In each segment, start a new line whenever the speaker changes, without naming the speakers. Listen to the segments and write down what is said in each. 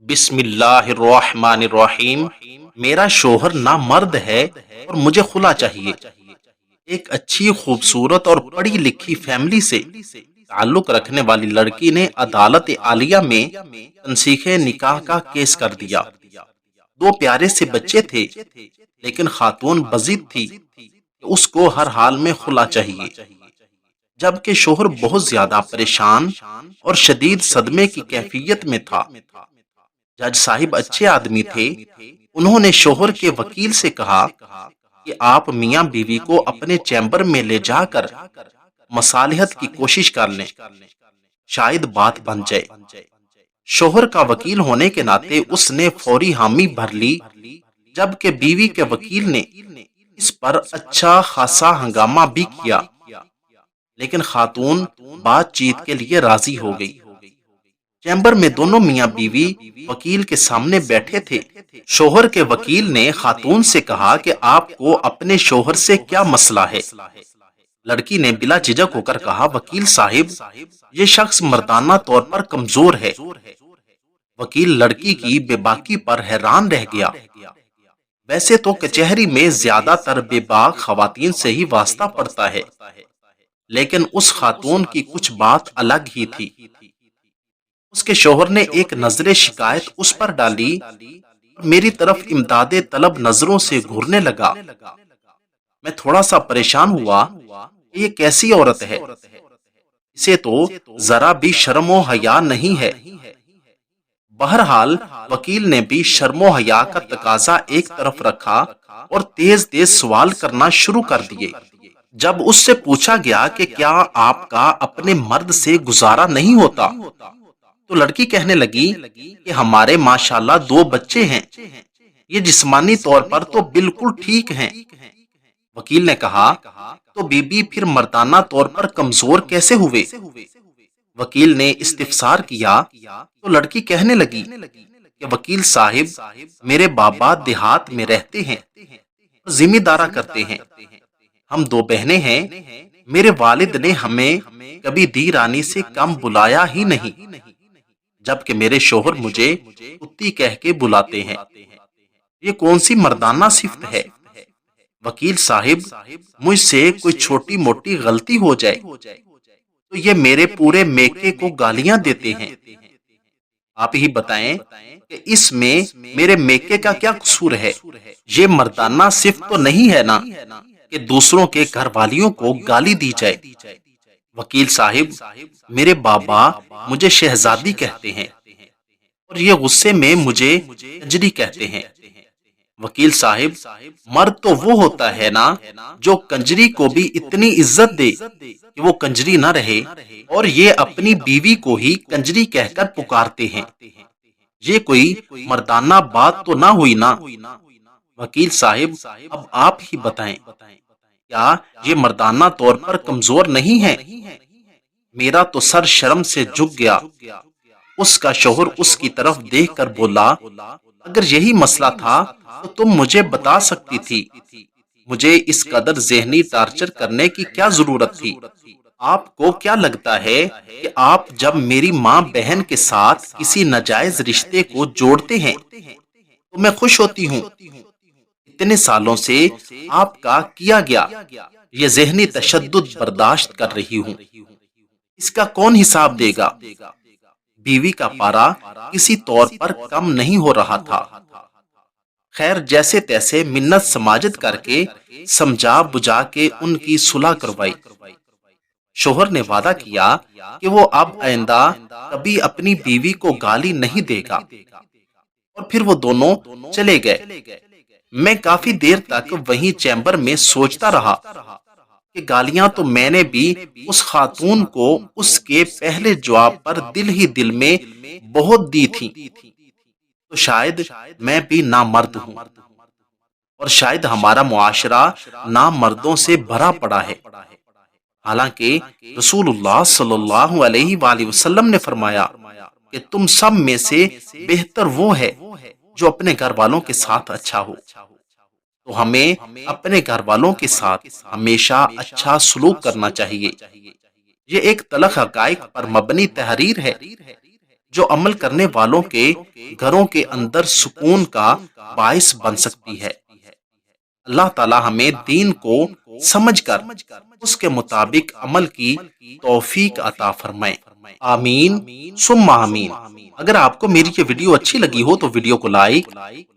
بسم اللہ الرحمن الرحیم۔ میرا شوہر نامرد ہے اور مجھے خلا چاہیے۔ ایک اچھی، خوبصورت اور پڑھی لکھی فیملی سے تعلق رکھنے والی لڑکی نے عدالت عالیہ میں تنسیخ نکاح کا کیس کر دیا۔ دو پیارے سے بچے تھے، لیکن خاتون بضد تھی کہ اس کو ہر حال میں خلا چاہیے، جبکہ شوہر بہت زیادہ پریشان اور شدید صدمے کی کیفیت میں تھا۔ جج صاحب اچھے آدمی تھے۔ انہوں نے شوہر کے وکیل سے کہا کہ آپ میاں بیوی کو اپنے چیمبر میں لے جا کر مصالحت کی کوشش کر لیں، شاید بات بن جائے۔ شوہر کا وکیل ہونے کے ناطے اس نے فوری حامی بھر لی، جبکہ بیوی کے وکیل نے اس پر اچھا خاصا ہنگامہ بھی کیا، لیکن خاتون بات چیت کے لیے راضی ہو گئی۔ چیمبر میں دونوں میاں بیوی وکیل کے سامنے بیٹھے تھے۔ شوہر کے وکیل نے خاتون سے کہا کہ آپ کو اپنے شوہر سے کیا مسئلہ ہے؟ لڑکی نے بلا جھجک ہو کر کہا، وکیل صاحب، یہ شخص مردانہ طور پر کمزور ہے۔ وکیل لڑکی کی بے باکی پر حیران رہ گیا۔ ویسے تو کچہری میں زیادہ تر بے باک خواتین سے ہی واسطہ پڑتا ہے، لیکن اس خاتون کی کچھ بات الگ ہی تھی۔ اس کے شوہر نے ایک نظر شکایت اس پر ڈالی اور میری طرف امداد طلب نظروں سے گھورنے لگا۔ میں تھوڑا سا پریشان ہوا کہ یہ کیسی عورت ہے، اسے تو ذرا بھی شرم و حیا نہیں ہے۔ بہرحال وکیل نے بھی شرم و حیا کا تقاضا ایک طرف رکھا اور تیز تیز سوال کرنا شروع کر دیے۔ جب اس سے پوچھا گیا کہ کیا آپ کا اپنے مرد سے گزارا نہیں ہوتا، تو لڑکی کہنے لگی کہ ہمارے ماشاءاللہ دو بچے ہیں، یہ جسمانی طور پر تو بالکل ٹھیک ہیں۔ وکیل نے کہا، تو بی بی پھر مردانہ طور پر کمزور کیسے ہوئے؟ وکیل نے استفسار کیا تو لڑکی کہنے لگی کہ وکیل صاحب، میرے بابا دیہات میں رہتے ہیں، ذمہ دارا کرتے ہیں، ہم دو بہنیں ہیں، میرے والد نے ہمیں کبھی دی رانی سے کم بلایا ہی نہیں، جبکہ میرے شوہر مجھے کتی کہہ کے بلاتے ہیں۔ یہ کون سی مردانہ صفت ہے؟ وکیل صاحب، مجھ سے کوئی چھوٹی موٹی غلطی ہو جائے تو یہ میرے پورے میکے کو گالیاں دیتے ہیں۔ آپ ہی بتائیں کہ اس میں میرے میکے کا کیا قصور ہے؟ یہ مردانہ صفت تو نہیں ہے نا کہ دوسروں کے گھر والیوں کو گالی دی جائے۔ وکیل صاحب، میرے بابا مجھے شہزادی کہتے ہیں اور یہ غصے میں مجھے کنجری کہتے ہیں۔ وکیل صاحب، مرد تو وہ ہوتا ہے نا جو کنجری کو بھی اتنی عزت دے کہ وہ کنجری نہ رہے، اور یہ اپنی بیوی کو ہی کنجری کہہ کر پکارتے ہیں۔ یہ کوئی مردانہ بات تو نہ ہوئی نا؟ وکیل صاحب، اب آپ ہی بتائیں، کیا یہ مردانہ طور پر کمزور نہیں ہے؟ میرا تو سر شرم سے جھک گیا۔ اس کا شوہر اس کی طرف دیکھ کر بولا، اگر یہی مسئلہ تھا تو تم مجھے بتا سکتی تھی، مجھے اس قدر ذہنی ٹارچر کرنے کی کیا ضرورت تھی؟ آپ کو کیا لگتا ہے کہ آپ جب میری ماں بہن کے ساتھ کسی ناجائز رشتے کو جوڑتے ہیں تو میں خوش ہوتی ہوں؟ اتنے سالوں سے آپ کا کیا گیا یہ ذہنی تشدد برداشت کر رہی ہوں، اس کا کون حساب دے گا؟ بیوی کا پارا کسی طور پر کم نہیں ہو رہا تھا۔ خیر، جیسے تیسے منت سماجت کر کے سمجھا بجھا کے ان کی صلح کروائی۔ شوہر نے وعدہ کیا کہ وہ اب آئندہ کبھی اپنی بیوی کو گالی نہیں دے گا، اور پھر وہ دونوں چلے گئے۔ میں کافی دیر تک وہیں چیمبر میں سوچتا رہا کہ گالیاں تو میں نے بھی اس خاتون کو اس کے پہلے جواب پر دل ہی دل میں بہت دی تھیں، تو شاید میں بھی نامرد ہوں، اور شاید ہمارا معاشرہ نامردوں سے بھرا پڑا ہے۔ حالانکہ رسول اللہ صلی اللہ علیہ وآلہ وسلم نے فرمایا کہ تم سب میں سے بہتر وہ ہے جو اپنے گھر والوں کے ساتھ اچھا ہو۔ تو ہمیں اپنے گھر والوں کے ساتھ ہمیشہ اچھا سلوک کرنا چاہیے۔ یہ ایک تلخ حقائق پر مبنی تحریر ہے جو عمل کرنے والوں کے گھروں کے اندر سکون کا باعث بن سکتی ہے۔ اللہ تعالی ہمیں دین کو سمجھ کر اس کے مطابق عمل کی توفیق عطا فرمائے، آمین ثم آمین۔ اگر آپ کو میری یہ ویڈیو اچھی لگی ہو تو ویڈیو کو لائک،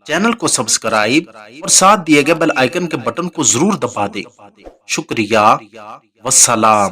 چینل کو سبسکرائب اور ساتھ دیے گئے بیل آئیکن کے بٹن کو ضرور دبا دیں۔ شکریہ، والسلام۔